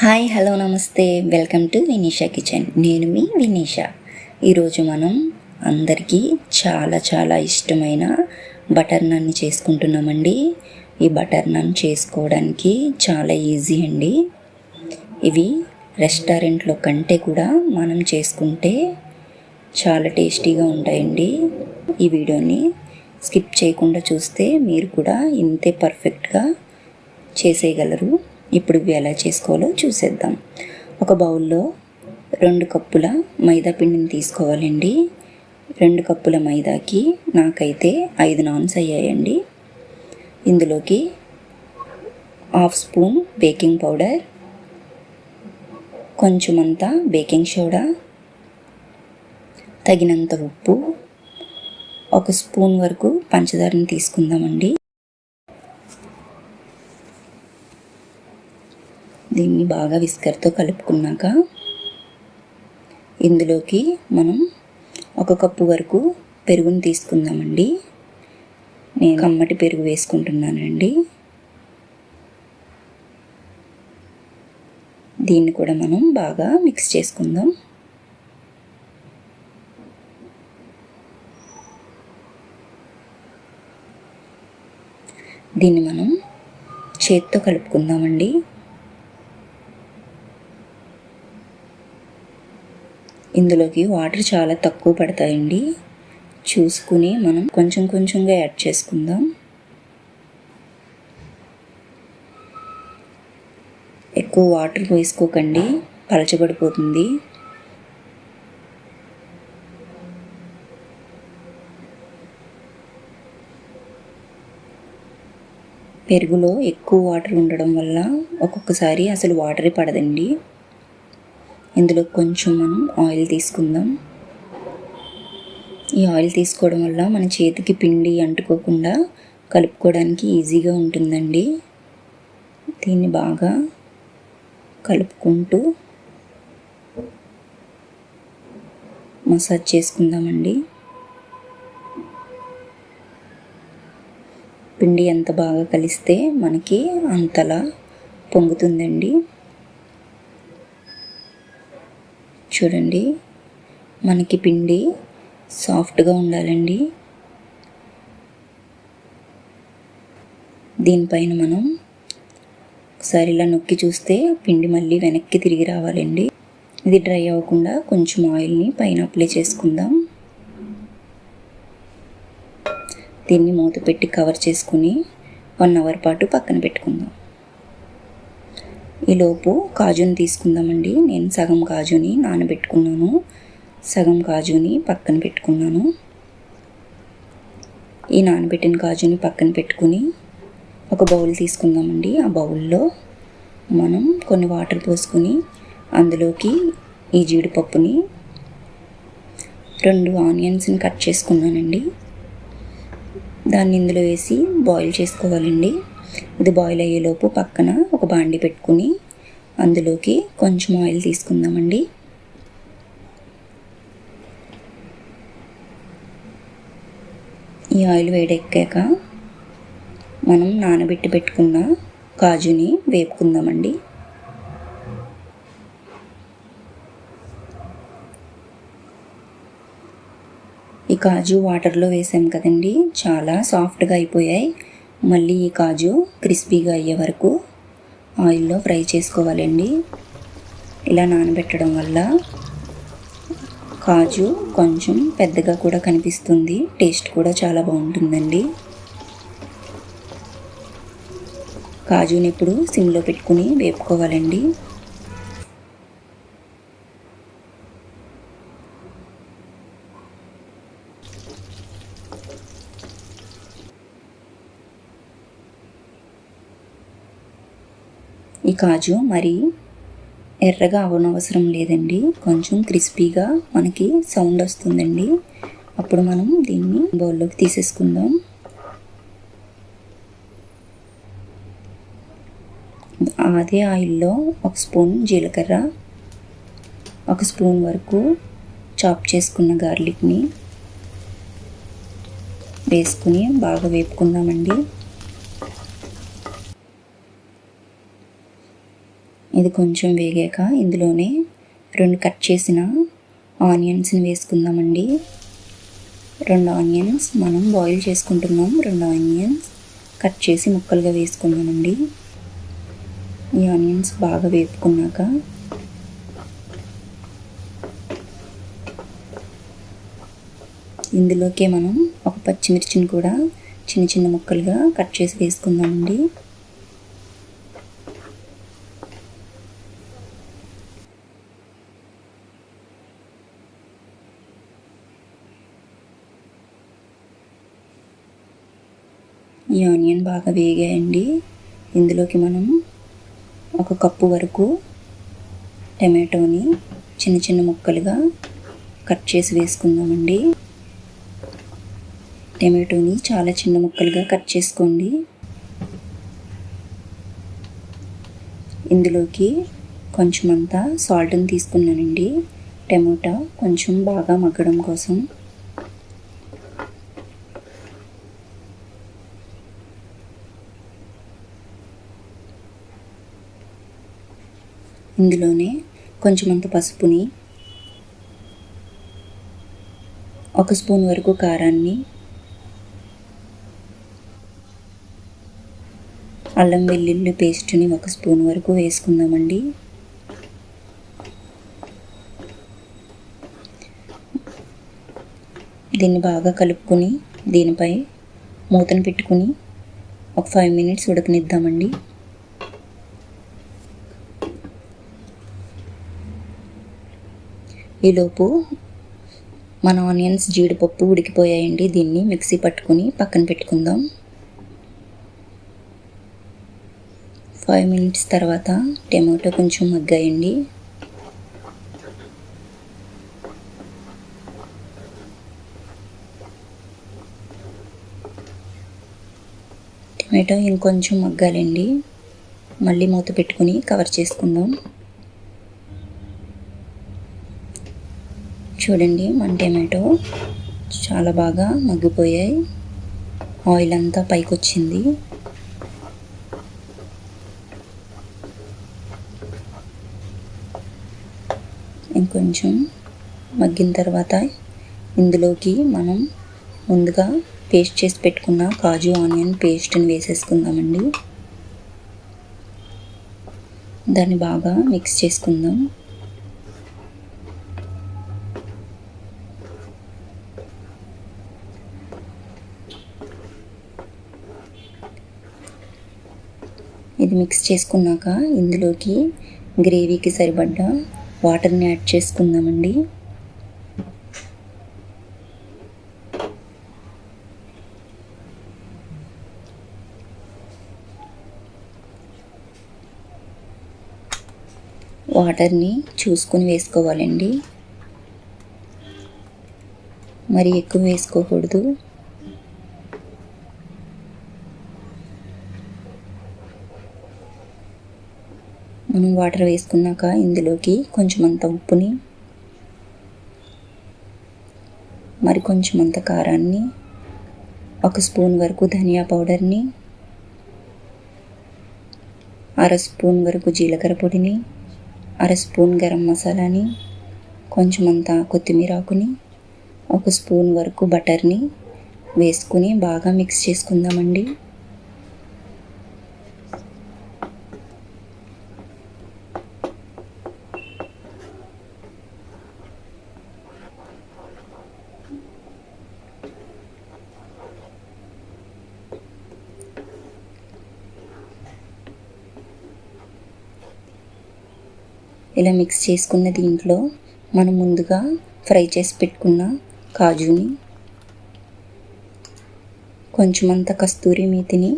Hi hello నమస్తే welcome to Vinisha kitchen. నేను మీ వినీషా. ఈరోజు మనం అందరికీ చాలా చాలా ఇష్టమైన బటర్ నాన్ చేసుకుంటున్నామండి. ఈ బటర్ నాన్ చేసుకోవడానికి చాలా ఈజీ అండి. ఇవి రెస్టారెంట్లో కంటే కూడా మనం చేసుకుంటే చాలా టేస్టీగా ఉంటాయండి. ఈ వీడియోని స్కిప్ చేయకుండా చూస్తే మీరు కూడా ఇంతే పర్ఫెక్ట్గా చేసేయగలరు. ఇప్పుడు ఇవి ఎలా చేసుకోవాలో చూసేద్దాం. ఒక బౌల్లో 2 కప్పుల మైదా పిండిని తీసుకోవాలండి. 2 కప్పుల మైదాకి నాకైతే 5 నాన్స్ అయ్యాయండి. ఇందులోకి 1/2 స్పూన్ బేకింగ్ పౌడర్, కొంచెమంతా బేకింగ్ సోడా, తగినంత ఉప్పు, 1 స్పూన్ వరకు పంచదారని తీసుకుందామండి. దీన్ని బాగా విస్కర్తో కలుపుకున్నాక ఇందులోకి మనం 1 కప్పు వరకు పెరుగుని తీసుకుందామండి. నేను కమ్మటి పెరుగు వేసుకుంటున్నానండి. దీన్ని కూడా మనం బాగా మిక్స్ చేసుకుందాం. దీన్ని మనం చేత్తో కలుపుకుందామండి. ఇందులోకి వాటర్ చాలా తక్కువ పడతాయండి. చూసుకుని మనం కొంచెం కొంచెంగా యాడ్ చేసుకుందాం. ఎక్కువ వాటర్ వేసుకోకండి, పలచబడిపోతుంది. పెరుగులో ఎక్కువ వాటర్ ఉండడం వల్ల ఒక్కొక్కసారి అసలు వాటరే పడదండి. ఇందులో కొంచెం మనం ఆయిల్ తీసుకుందాం. ఈ ఆయిల్ తీసుకోవడం వల్ల మన చేతికి పిండి అంటుకోకుండా కలుపుకోవడానికి ఈజీగా ఉంటుందండి. దీన్ని బాగా కలుపుకుంటూ మసాజ్ చేసుకుందామండి. పిండి ఎంత బాగా కలిస్తే మనకి అంతలా పొంగుతుందండి. చూడండి, మనకి పిండి సాఫ్ట్గా ఉండాలండి. దీనిపైన మనం ఒకసారి ఇలా నొక్కి చూస్తే పిండి మళ్ళీ వెనక్కి తిరిగి రావాలండి. ఇది డ్రై అవ్వకుండా కొంచెం ఆయిల్ని పైన అప్లై చేసుకుందాం. దీన్ని మూత పెట్టి కవర్ చేసుకుని 1 అవర్ పాటు పక్కన పెట్టుకుందాం. ఈలోపు కాజుని తీసుకుందామండి. నేను సగం కాజుని నానబెట్టుకున్నాను, సగం కాజుని పక్కన పెట్టుకున్నాను. ఈ నానబెట్టిన కాజుని పక్కన పెట్టుకుని ఒక బౌల్ తీసుకుందామండి. ఆ బౌల్లో మనం కొన్ని వాటర్ పోసుకొని అందులోకి ఈ జీడిపప్పుని, 2 ఆనియన్స్ని కట్ చేసుకున్నానండి. దాన్ని ఇందులో వేసి బాయిల్ చేసుకోవాలండి. ఇది బాయిల్ అయ్యేలోపు పక్కన ఒక బాండి పెట్టుకుని అందులోకి కొంచెం ఆయిల్ తీసుకుందామండి. ఈ ఆయిల్ వేడెక్కాక మనం నానబెట్టి పెట్టుకున్న కాజుని వేపుకుందామండి. ఈ కాజు వాటర్లో వేసాం కదండి, చాలా సాఫ్ట్గా అయిపోయాయి. మళ్ళీ ఈ కాజు క్రిస్పీగా అయ్యే వరకు ఆయిల్లో ఫ్రై చేసుకోవాలండి. ఇలా నానబెట్టడం వల్ల కాజు కొంచెం పెద్దగా కూడా కనిపిస్తుంది, టేస్ట్ కూడా చాలా బాగుంటుందండి. కాజుని ఇప్పుడు సిమ్లో పెట్టుకుని వేపుకోవాలండి. ఈ కాజు మరి ఎర్రగా అవనవసరం లేదండి, కొంచెం క్రిస్పీగా మనకి సౌండ్ వస్తుందండి. అప్పుడు మనం దీన్ని బౌల్లోకి తీసేసుకుందాం. అదే ఆయిల్లో 1 స్పూన్ జీలకర్ర, 1 స్పూన్ వరకు చాప్ చేసుకున్న గార్లిక్ని వేసుకుని బాగా వేపుకుందామండి. ఇది కొంచెం వేగాక ఇందులోనే 2 కట్ చేసిన ఆనియన్స్ని వేసుకుందామండి. 2 ఆనియన్స్ మనం బాయిల్ చేసుకుంటున్నాం. 2 ఆనియన్స్ కట్ చేసి ముక్కలుగా వేసుకున్నామండి. ఈ ఆనియన్స్ బాగా వేపుకున్నాక ఇందులోకే మనం ఒక పచ్చిమిర్చిని కూడా చిన్న చిన్న ముక్కలుగా కట్ చేసి వేసుకుందామండి. ఈ ఆనియన్ బాగా వేగాయండి. ఇందులోకి మనం 1 కప్పు వరకు టమాటోని చిన్న చిన్న ముక్కలుగా కట్ చేసి వేసుకుందామండి. టమాటోని చాలా చిన్న ముక్కలుగా కట్ చేసుకోండి. ఇందులోకి కొంచెం అంతా సాల్ట్ని తీసుకున్నానండి. టమాటా కొంచెం బాగా మగ్గడం కోసం. ఇందులోనే కొంచెం అంత పసుపుని, 1 స్పూన్ వరకు కారాన్ని, అల్లం వెల్లుల్లి పేస్ట్ని 1 స్పూన్ వరకు వేసుకుందామండి. దీన్ని బాగా కలుపుకొని దీనిపై మూతను పెట్టుకుని ఒక 5 మినిట్స్ ఉడకనిద్దామండి. ఈలోపు మన ఆనియన్స్ జీడిపప్పు ఉడికిపోయాయండి. దీన్ని మిక్సీ పట్టుకుని పక్కన పెట్టుకుందాం. 5 మినిట్స్ తర్వాత టమాటో కొంచెం మగ్గాయండి. టమాటో ఇంకొంచెం మగ్గాలండి. మళ్ళీ మూత పెట్టుకుని కవర్ చేసుకుందాం. చూడండి, మన టమాటో చాలా బాగా మగ్గిపోయాయి. ఆయిల్ అంతా పైకి వచ్చింది. ఇంకొంచెం మగ్గిన తర్వాత ఇందులోకి మనం ముందుగా పేస్ట్ చేసి పెట్టుకున్న కాజు ఆనియన్ పేస్ట్ని వేసేసుకుందామండి. దాన్ని బాగా మిక్స్ చేసుకుందాం. ఇది మిక్స్ చేసుకున్నాక ఇందులోకి గ్రేవీకి సరిపడ్డ వాటర్ని యాడ్ చేసుకుందామండి. వాటర్ని చూసుకొని వేసుకోవాలండి. మరి ఎక్కువ వేసుకోకూడదు. మనం వాటర్ వేసుకున్నాక ఇందులోకి కొంచెం అంత ఉప్పుని, మరి కొంచెం అంత కారాన్ని, 1 స్పూన్ వరకు ధనియా పౌడర్ని, 1/2 స్పూన్ వరకు జీలకర్ర పొడిని, 1/2 స్పూన్ గరం మసాలాని, కొంచెం అంత కొత్తిమీర ఆకుని, 1 స్పూన్ వరకు బటర్ని వేసుకుని బాగా మిక్స్ చేసుకుందామండి. ఇలా మిక్స్ చేసుకున్న దీంట్లో మనం ముందుగా ఫ్రై చేసి పెట్టుకున్న కాజుని, కొంచెం అంత కస్తూరి మేతిని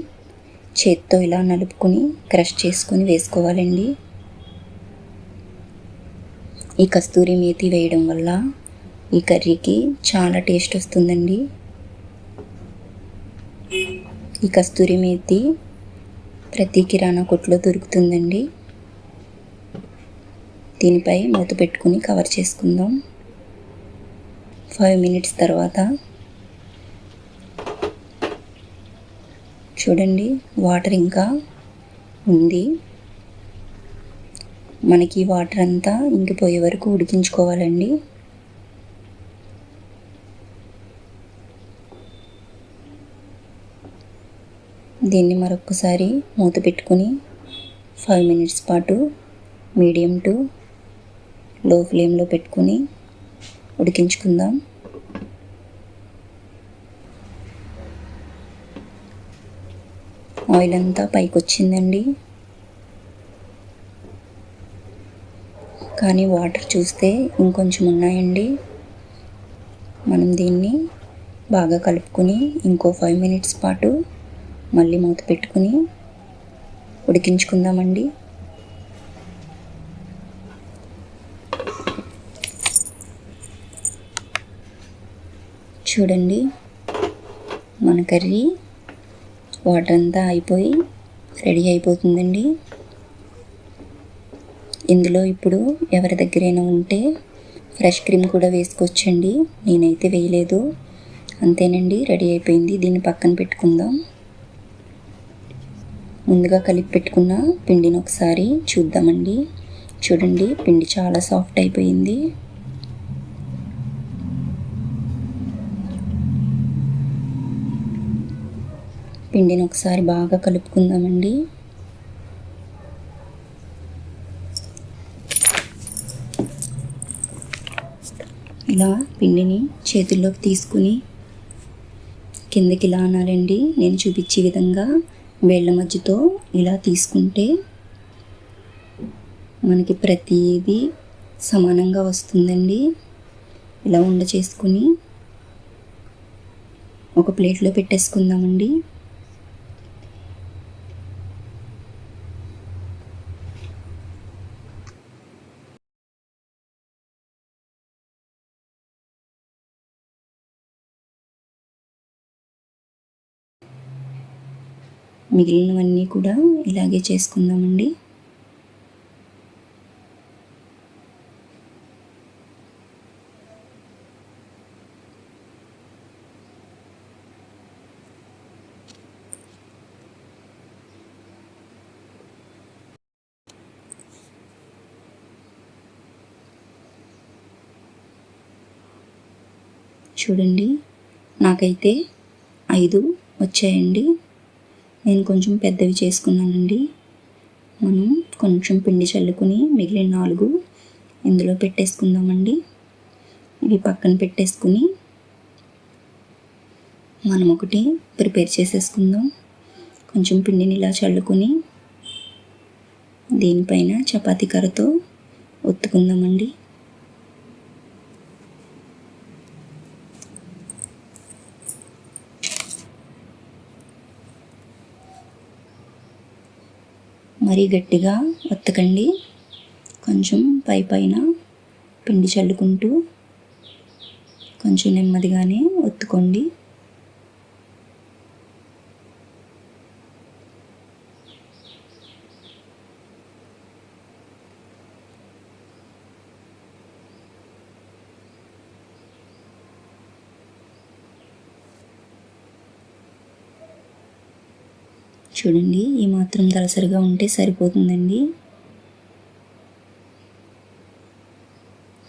చేత్తో ఇలా నలుపుకొని క్రష్ చేసుకొని వేసుకోవాలండి. ఈ కస్తూరి మేతి వేయడం వల్ల ఈ కర్రీకి చాలా టేస్ట్ వస్తుందండి. ఈ కస్తూరి మేతి ప్రతి కిరాణా కొట్లో దొరుకుతుందండి. దీనిపై మూత పెట్టుకుని కవర్ చేసుకుందాం. 5 మినిట్స్ తర్వాత చూడండి, వాటర్ ఇంకా ఉంది. మనకి వాటర్ అంతా ఇంకిపోయే వరకు ఉడికించుకోవాలండి. దీన్ని మరొకసారి మూత పెట్టుకుని 5 మినిట్స్ పాటు మీడియం టు లో ఫ్లేమ్లో పెట్టుకుని ఉడికించుకుందాం. ఆయిల్ అంతా పైకి వచ్చిందండి, కానీ వాటర్ చూస్తే ఇంకొంచెం ఉన్నాయండి. మనం దీన్ని బాగా కలుపుకొని ఇంకో 5 మినిట్స్ పాటు మళ్ళీ మూత పెట్టుకుని ఉడికించుకుందామండి. చూడండి, మన కర్రీ వాటర్ అంతా అయిపోయి రెడీ అయిపోతుందండి. ఇందులో ఇప్పుడు ఎవరి దగ్గరైనా ఉంటే ఫ్రెష్ క్రీమ్ కూడా వేసుకోవచ్చండి. నేనైతే వేయలేదు. అంతేనండి, రెడీ అయిపోయింది. దీన్ని పక్కన పెట్టుకుందాం. ముందుగా కలిపి పెట్టుకున్న పిండిని ఒకసారి చూద్దామండి. చూడండి, పిండి చాలా సాఫ్ట్ అయిపోయింది. పిండిని ఒకసారి బాగా కలుపుకుందామండి. ఇలా పిండిని చేతుల్లోకి తీసుకుని కిందకి ఇలా అనాలండి. నేను చూపించే విధంగా వేళ్ళ మధ్యతో ఇలా తీసుకుంటే మనకి ప్రతిదీ సమానంగా వస్తుందండి. ఇలా ఉండ చేసుకుని ఒక ప్లేట్లో పెట్టేసుకుందామండి. మిగిలినవన్నీ కూడా ఇలాగే చేసుకుందామండి. చూడండి, నాకైతే 5 వచ్చాయండి. నేను కొంచెం పెద్దవి చేసుకున్నానండి. మనం కొంచెం పిండి చల్లుకుని మిగిలిన 4 ఇందులో పెట్టేసుకుందామండి. ఇవి పక్కన పెట్టేసుకుని మనం ఒకటి ప్రిపేర్ చేసేసుకుందాం. కొంచెం పిండిని ఇలా చల్లుకుని దీనిపైన చపాతీ కర్రతో ఒత్తుకుందామండి. మరీ గట్టిగా ఒత్తకండి. కొంచెం పైన పిండి చల్లుకుంటూ కొంచెం నెమ్మదిగానే ఒత్తుకోండి. చూడండి, ఈ మాత్రం దలసరిగా ఉంటే సరిపోతుందండి.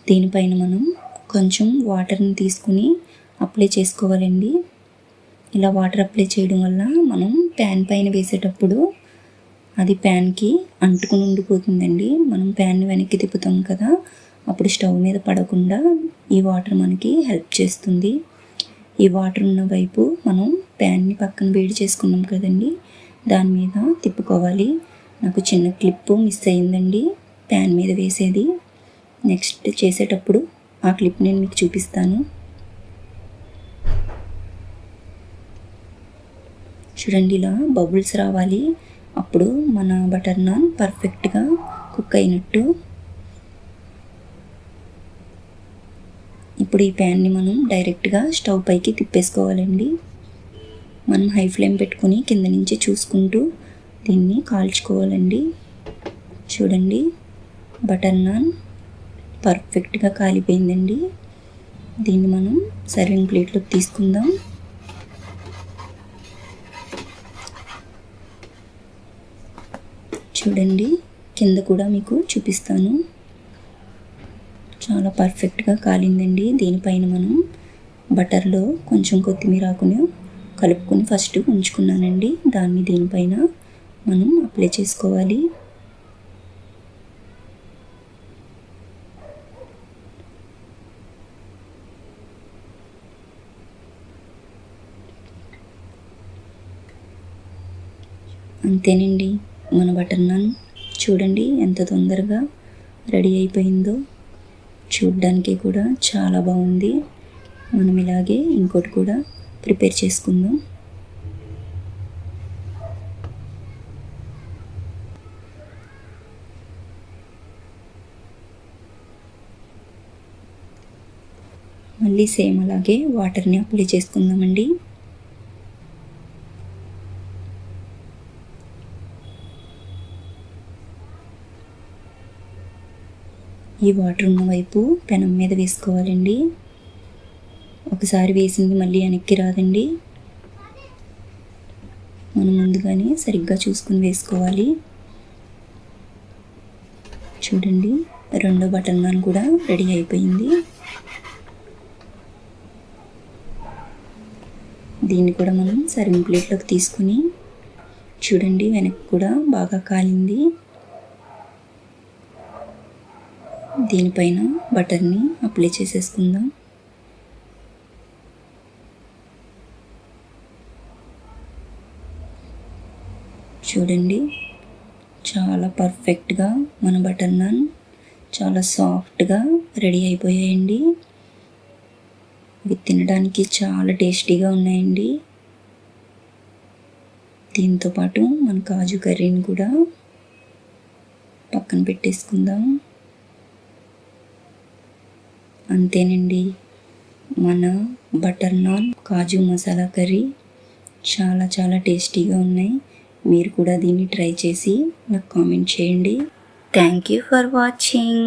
దీనిపైన మనం కొంచెం వాటర్ని తీసుకుని అప్లై చేసుకోవాలండి. ఇలా వాటర్ అప్లై చేయడం వల్ల మనం ప్యాన్ పైన వేసేటప్పుడు అది ప్యాన్కి అంటుకుని ఉండిపోతుందండి. మనం ప్యాన్ని వెనక్కి తిప్పుతాం కదా, అప్పుడు స్టవ్ మీద పడకుండా ఈ వాటర్ మనకి హెల్ప్ చేస్తుంది. ఈ వాటర్ ఉన్న వైపు మనం ప్యాన్ని పక్కన వేడి చేసుకున్నాం కదండి, దాని మీద తిప్పుకోవాలి. నాకు చిన్న క్లిప్ మిస్ అయిందండి ప్యాన్ మీద వేసేది. నెక్స్ట్ చేసేటప్పుడు ఆ క్లిప్ నేను మీకు చూపిస్తాను. చూడండి, ఇలా బబుల్స్ రావాలి. అప్పుడు మన బటర్ నాన్ పర్ఫెక్ట్గా కుక్ అయినట్టు. ఇప్పుడు ఈ ప్యాన్ని మనం డైరెక్ట్గా స్టవ్ పైకి తిప్పేసుకోవాలండి. మనం హై ఫ్లేమ్ పెట్టుకుని కింద నుంచి చూసుకుంటూ దీన్ని కాల్చుకోవాలండి. చూడండి, బటర్ నాన్ పర్ఫెక్ట్గా కాలిపోయిందండి. దీన్ని మనం సర్వింగ్ ప్లేట్లోకి తీసుకుందాం. చూడండి, కింద కూడా మీకు చూపిస్తాను. చాలా పర్ఫెక్ట్గా కాలిందండి. దీనిపైన మనం బటర్లో కొంచెం కొత్తిమీర ఆకుని కలుపుకొని ఫస్ట్ ఉంచుకున్నానండి. దాన్ని దీనిపైన మనం అప్లై చేసుకోవాలి. అంతేనండి, మన బటర్ నాన్ చూడండి ఎంత తొందరగా రెడీ అయిపోయిందో. చూడ్డానికి కూడా చాలా బాగుంది. మనం ఇలాగే ఇంకోటి కూడా ప్రిపేర్ చేసుకుందాం. మళ్ళీ సేమ్ అలాగే వాటర్ని అప్లై చేసుకుందామండి. ఈ వాటర్ ఉన్న వైపు పెనం మీద వేసుకోవాలండి. ఒకసారి వేసింది మళ్ళీ వెనక్కి రాదండి. మనం ముందుగానే సరిగ్గా చూసుకుని వేసుకోవాలి. చూడండి, రెండో బటర్ నాన్ కూడా రెడీ అయిపోయింది. దీన్ని కూడా మనం సర్వింగ్ ప్లేట్లోకి తీసుకుని చూడండి, వెనక్కి కూడా బాగా కాలింది. దీనిపైన బటర్ని అప్లై చేసేసుకుందాం. చూడండి, చాలా పర్ఫెక్ట్గా మన బటర్ నాన్ చాలా సాఫ్ట్గా రెడీ అయిపోయాయండి. ఇవి తినడానికి చాలా టేస్టీగా ఉన్నాయండి. దీంతోపాటు మన కాజు కర్రీని కూడా పక్కన పెట్టేసుకుందాం. అంతేనండి, మన బటర్ నాన్ కాజు మసాలా కర్రీ చాలా చాలా టేస్టీగా ఉన్నాయి. మీరు కూడా దీన్ని ట్రై చేసి నాకు కామెంట్ చేయండి. Thank you for watching.